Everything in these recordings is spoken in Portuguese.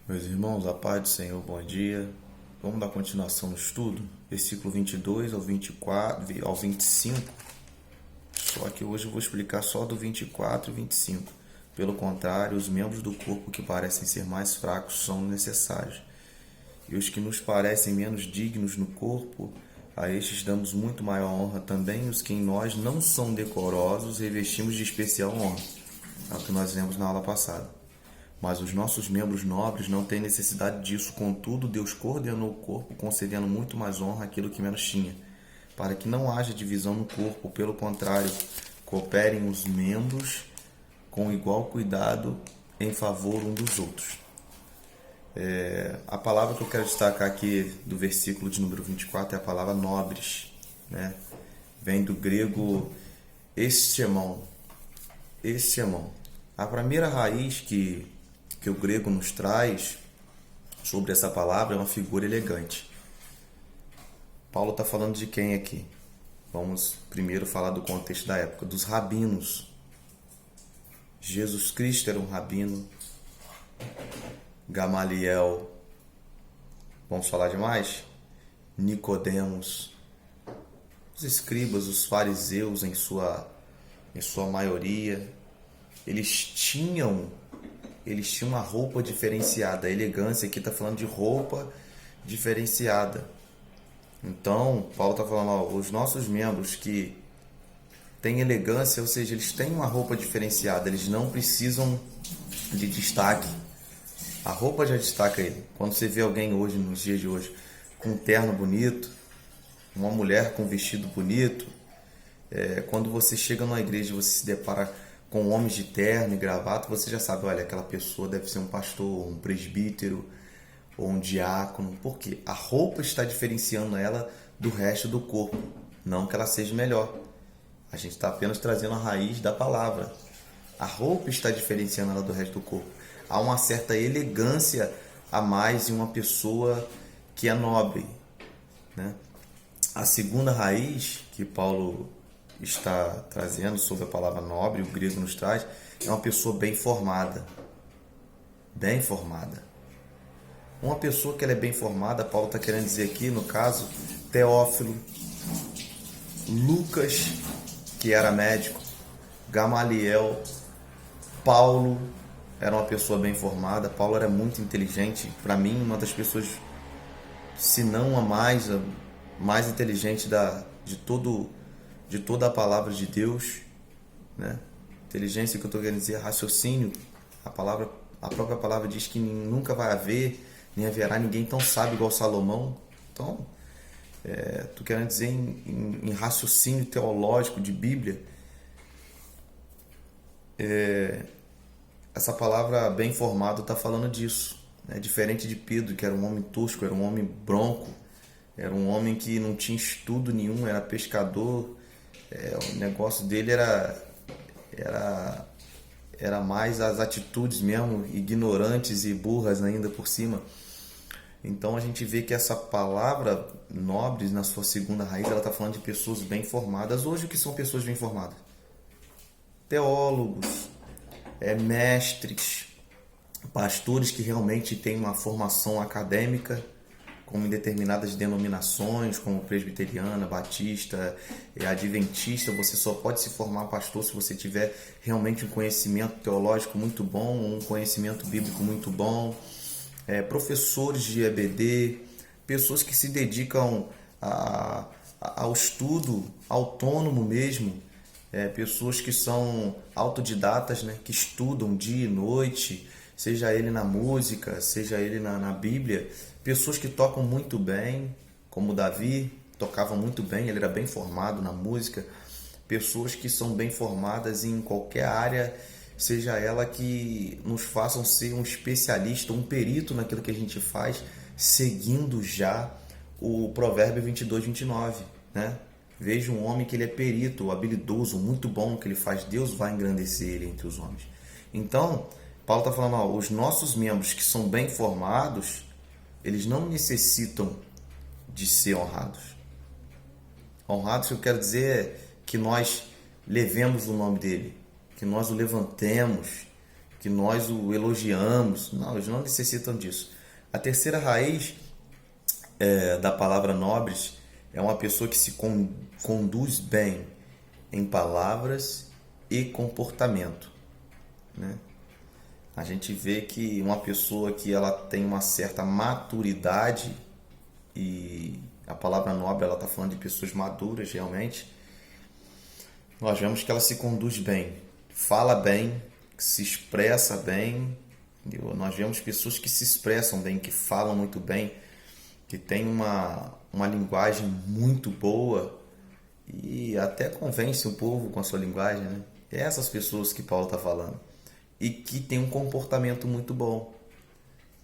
Meus irmãos, a paz do Senhor, bom dia. Vamos dar continuação no estudo, versículo 22 ao 24, ao 25. Só que hoje eu vou explicar só do 24 e 25. Pelo contrário, os membros do corpo que parecem ser mais fracos são necessários. E os que nos parecem menos dignos no corpo, a estes damos muito maior honra também. Os que em nós não são decorosos, revestimos de especial honra. É o que nós vimos na aula passada. Mas os nossos membros nobres não têm necessidade disso. Contudo, Deus coordenou o corpo, concedendo muito mais honra àquilo que menos tinha, para que não haja divisão no corpo. Pelo contrário, cooperem os membros com igual cuidado em favor um dos outros. A palavra que eu quero destacar aqui do versículo de número 24 é a palavra nobres, né? Vem do grego estimon. A primeira raiz que o grego nos traz sobre essa palavra é uma figura elegante. Paulo está falando de quem aqui? Vamos primeiro falar do contexto da época, dos rabinos. Jesus Cristo era um rabino, Gamaliel, vamos falar de mais? Nicodemos, os escribas, os fariseus em sua maioria, eles tinham uma roupa diferenciada. A elegância aqui está falando de roupa diferenciada. Então, Paulo está falando, ó, os nossos membros que têm elegância, ou seja, eles têm uma roupa diferenciada, eles não precisam de destaque. A roupa já destaca ele. Quando você vê alguém hoje, nos dias de hoje, com um terno bonito, uma mulher com um vestido bonito, quando você chega numa igreja e você se depara com homens de terno e gravata, você já sabe, olha, aquela pessoa deve ser um pastor, um presbítero ou um diácono, porque a roupa está diferenciando ela do resto do corpo, não que ela seja melhor. A gente está apenas trazendo a raiz da palavra. A roupa está diferenciando ela do resto do corpo. Há uma certa elegância a mais em uma pessoa que é nobre, né? A segunda raiz que Paulo está trazendo sobre a palavra nobre, o grego nos traz, é uma pessoa bem formada. Bem formada. Uma pessoa que ela é bem formada, Paulo está querendo dizer aqui, no caso, Teófilo, Lucas, que era médico, Gamaliel, Paulo era uma pessoa bem formada. Paulo era muito inteligente. Para mim, uma das pessoas, se não a mais inteligente de toda a palavra de Deus, né? Inteligência, que eu estou querendo dizer, raciocínio. A própria palavra diz que nunca vai haver, nem haverá ninguém tão sábio igual Salomão. Então, estou querendo dizer em raciocínio teológico de Bíblia. Essa palavra bem formado está falando disso, né? Diferente de Pedro, que era um homem tosco, era um homem bronco, era um homem que não tinha estudo nenhum, era pescador. O negócio dele era mais as atitudes mesmo, ignorantes e burras ainda por cima. Então a gente vê que essa palavra nobres, na sua segunda raiz, ela está falando de pessoas bem formadas. Hoje, o que são pessoas bem formadas? Teólogos, mestres, pastores que realmente têm uma formação acadêmica, como em determinadas denominações, como presbiteriana, batista, adventista. Você só pode se formar pastor se você tiver realmente um conhecimento teológico muito bom, um conhecimento bíblico muito bom. Professores de EBD, pessoas que se dedicam ao estudo autônomo mesmo, pessoas que são autodidatas, né, que estudam dia e noite, seja ele na música, seja ele na Bíblia. Pessoas que tocam muito bem, como Davi tocava muito bem, ele era bem formado na música. Pessoas que são bem formadas em qualquer área, seja ela que nos façam ser um especialista, um perito naquilo que a gente faz, seguindo já o provérbio 22:29, né? Veja um homem que ele é perito, habilidoso, muito bom no que ele faz, Deus vai engrandecer ele entre os homens. Então, Paulo está falando, ó, os nossos membros que são bem formados, eles não necessitam de ser honrados. Honrados, que eu quero dizer, é que nós levemos o nome dele, que nós o levantemos, que nós o elogiamos. Não, eles não necessitam disso. A terceira raiz da palavra nobres é uma pessoa que se conduz bem em palavras e comportamento, né? A gente vê que uma pessoa que ela tem uma certa maturidade, e a palavra nobre ela está falando de pessoas maduras realmente, nós vemos que ela se conduz bem, fala bem, se expressa bem. Nós vemos pessoas que se expressam bem, que falam muito bem, que têm uma linguagem muito boa e até convence o povo com a sua linguagem, né? É essas pessoas que Paulo está falando. E que tem um comportamento muito bom.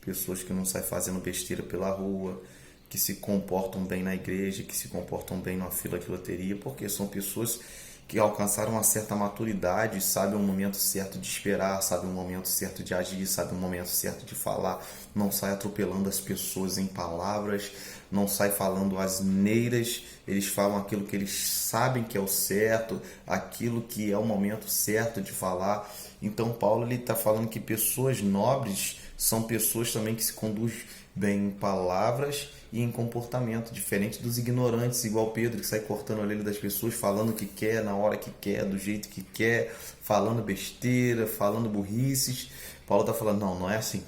Pessoas que não saem fazendo besteira pela rua, que se comportam bem na igreja, que se comportam bem na fila de loteria, porque são pessoas que alcançaram uma certa maturidade, sabem o momento certo de esperar, sabem o momento certo de agir, sabem o momento certo de falar, não sai atropelando as pessoas em palavras, não sai falando asneiras, eles falam aquilo que eles sabem que é o certo, aquilo que é o momento certo de falar. Então Paulo está falando que pessoas nobres são pessoas também que se conduzem bem em palavras e em comportamento, diferente dos ignorantes, igual Pedro, que sai cortando a orelha das pessoas, falando o que quer, na hora que quer, do jeito que quer, falando besteira, falando burrices. Paulo está falando, não é assim.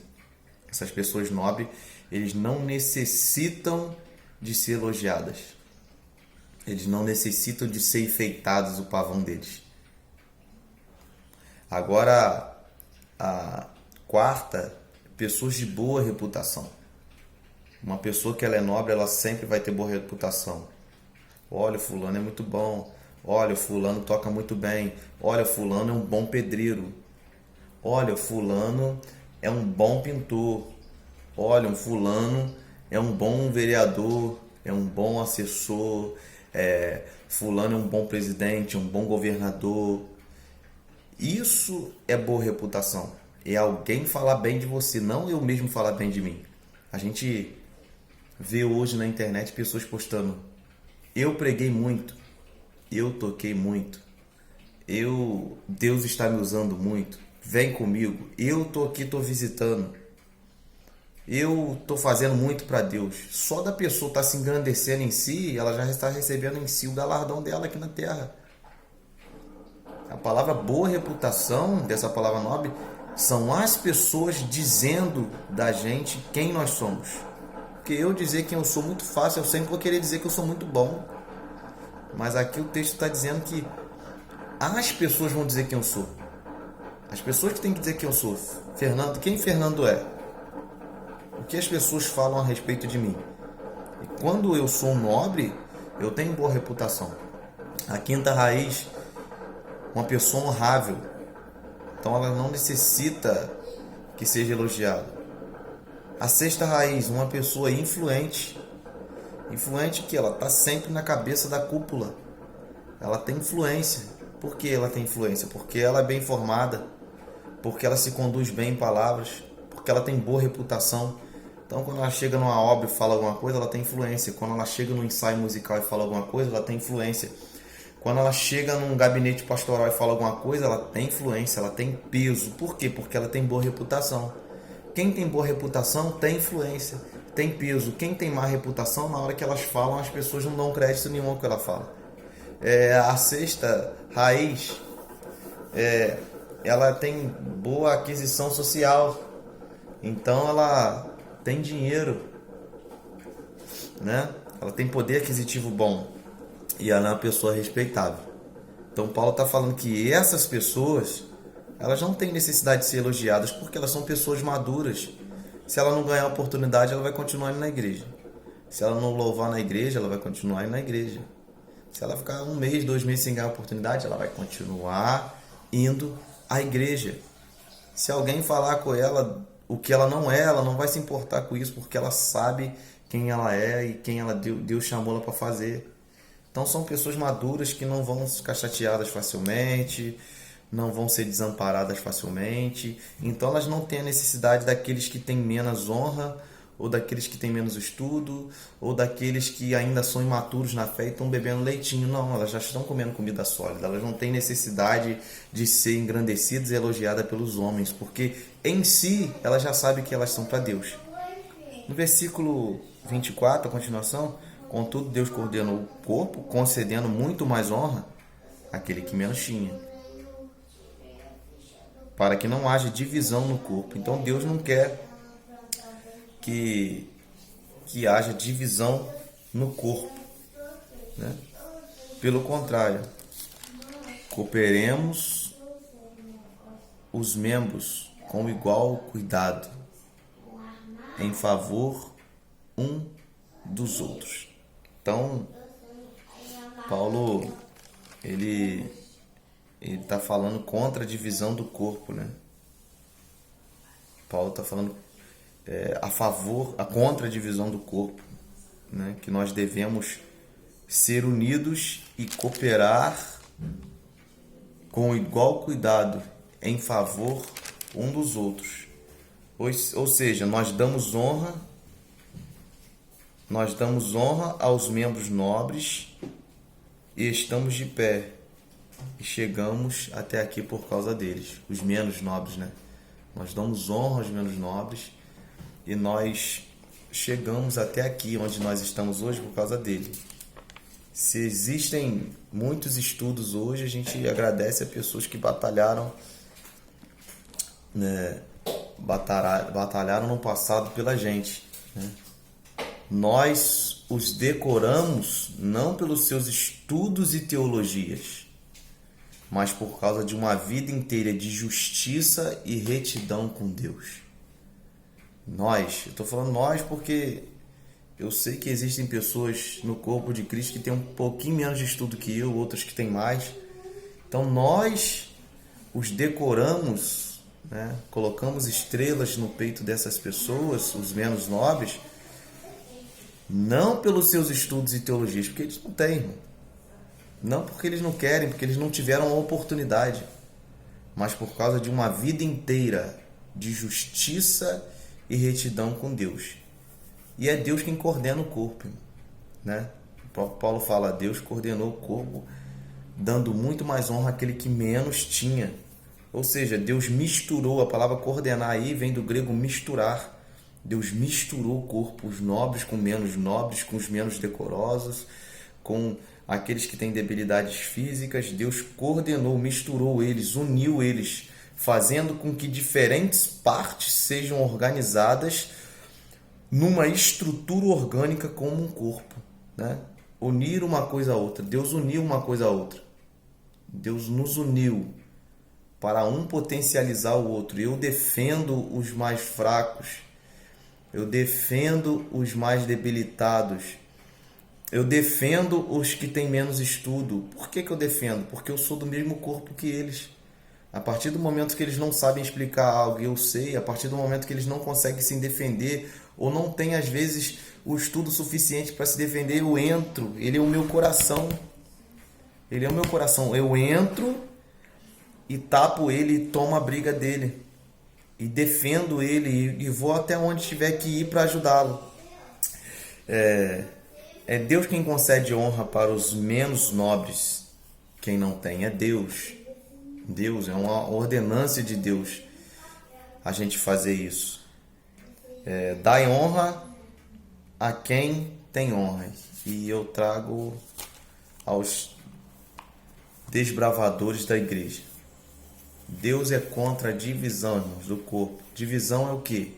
Essas pessoas nobres, eles não necessitam de ser elogiadas. Eles não necessitam de ser enfeitados o pavão deles. Agora, a quarta, pessoas de boa reputação. Uma pessoa que ela é nobre, ela sempre vai ter boa reputação. Olha, o fulano é muito bom. Olha, o fulano toca muito bem. Olha, o fulano é um bom pedreiro. Olha, o fulano é um bom pintor. Olha, um fulano é um bom vereador, é um bom assessor. Fulano é um bom presidente, um bom governador. Isso é boa reputação. É alguém falar bem de você, não eu mesmo falar bem de mim. A gente vê hoje na internet pessoas postando: eu preguei muito, eu toquei muito, Deus está me usando muito, vem comigo, eu tô aqui, tô visitando, eu tô fazendo muito para Deus. Só da pessoa estar se engrandecendo em si, ela já está recebendo em si o galardão dela aqui na terra. A palavra boa reputação, dessa palavra nobre, são as pessoas dizendo da gente quem nós somos. Porque eu dizer quem eu sou muito fácil, eu sempre vou querer dizer que eu sou muito bom. Mas aqui o texto está dizendo que as pessoas vão dizer quem eu sou. As pessoas que têm que dizer quem eu sou. Fernando, quem Fernando é? O que as pessoas falam a respeito de mim? E quando eu sou nobre, eu tenho boa reputação. A quinta raiz, uma pessoa honrável. Então ela não necessita que seja elogiada. A sexta raiz, uma pessoa influente. Influente que ela está sempre na cabeça da cúpula. Ela tem influência. Por que ela tem influência? Porque ela é bem informada. Porque ela se conduz bem em palavras. Porque ela tem boa reputação. Então quando ela chega numa obra e fala alguma coisa, ela tem influência. Quando ela chega num ensaio musical e fala alguma coisa, ela tem influência. Quando ela chega num gabinete pastoral e fala alguma coisa, ela tem influência, ela tem peso. Por quê? Porque ela tem boa reputação. Quem tem boa reputação tem influência, tem peso. Quem tem má reputação, na hora que elas falam, as pessoas não dão crédito nenhum ao que ela fala. A sexta raiz, ela tem boa aquisição social. Então ela tem dinheiro, né? Ela tem poder aquisitivo bom. E ela é uma pessoa respeitável. Então Paulo está falando que essas pessoas, elas não têm necessidade de ser elogiadas, porque elas são pessoas maduras. Se ela não ganhar a oportunidade, ela vai continuar indo na igreja. Se ela não louvar na igreja, ela vai continuar indo na igreja. Se ela ficar 1 mês, 2 meses sem ganhar a oportunidade, ela vai continuar indo à igreja. Se alguém falar com ela o que ela não vai se importar com isso, porque ela sabe quem ela é e quem Deus chamou ela para fazer. Então são pessoas maduras que não vão ficar chateadas facilmente, não vão ser desamparadas facilmente. Então elas não têm a necessidade daqueles que têm menos honra ou daqueles que têm menos estudo, ou daqueles que ainda são imaturos na fé e estão bebendo leitinho. Não, elas já estão comendo comida sólida. Elas não têm necessidade de ser engrandecidas e elogiadas pelos homens, porque em si elas já sabem que elas são para Deus. No versículo 24, a continuação: contudo, Deus coordenou o corpo, concedendo muito mais honra àquele que menos tinha, para que não haja divisão no corpo. Então Deus não quer que haja divisão no corpo, né? Pelo contrário, cooperemos os membros com igual cuidado, em favor um dos outros. Então, Paulo, ele está falando contra a divisão do corpo, né? Paulo está falando contra a divisão do corpo, né? Que nós devemos ser unidos e cooperar com igual cuidado em favor um dos outros. Ou seja, nós damos honra aos membros nobres e estamos de pé e chegamos até aqui por causa deles, os menos nobres, né? Nós damos honra aos menos nobres e nós chegamos até aqui onde nós estamos hoje por causa dele. Se existem muitos estudos hoje, a gente agradece a pessoas que batalharam, né? Batalharam no passado pela gente, né? Nós os decoramos não pelos seus estudos e teologias, mas por causa de uma vida inteira de justiça e retidão com Deus. Eu estou falando nós porque eu sei que existem pessoas no corpo de Cristo que têm um pouquinho menos de estudo que eu, outras que têm mais. Então nós os decoramos, né? Colocamos estrelas no peito dessas pessoas, os menos nobres, não pelos seus estudos e teologias, porque eles não têm, irmão. Não porque eles não querem, porque eles não tiveram a oportunidade, mas por causa de uma vida inteira de justiça e retidão com Deus. E é Deus quem coordena o corpo, né? Paulo fala: Deus coordenou o corpo, dando muito mais honra àquele que menos tinha. Ou seja, Deus misturou. A palavra coordenar aí vem do grego misturar. Deus misturou o corpo, os nobres com menos nobres, com os menos decorosos, com aqueles que têm debilidades físicas. Deus coordenou, misturou eles, uniu eles, fazendo com que diferentes partes sejam organizadas numa estrutura orgânica como um corpo, né? Unir uma coisa a outra. Deus uniu uma coisa a outra. Deus nos uniu para um potencializar o outro. Eu defendo os mais fracos. Eu defendo os mais debilitados. Eu defendo os que têm menos estudo. Por que eu defendo? Porque eu sou do mesmo corpo que eles. A partir do momento que eles não sabem explicar algo, eu sei. A partir do momento que eles não conseguem se defender, ou não têm, às vezes, o estudo suficiente para se defender, eu entro. Ele é o meu coração. Ele é o meu coração. Eu entro e tapo ele e tomo a briga dele. E defendo ele e vou até onde tiver que ir para ajudá-lo. É Deus quem concede honra para os menos nobres. Quem não tem é Deus. Deus, é uma ordenância de Deus a gente fazer isso. Dai honra a quem tem honra. E eu trago aos desbravadores da igreja. Deus é contra a divisão, irmãos, do corpo. Divisão é o quê?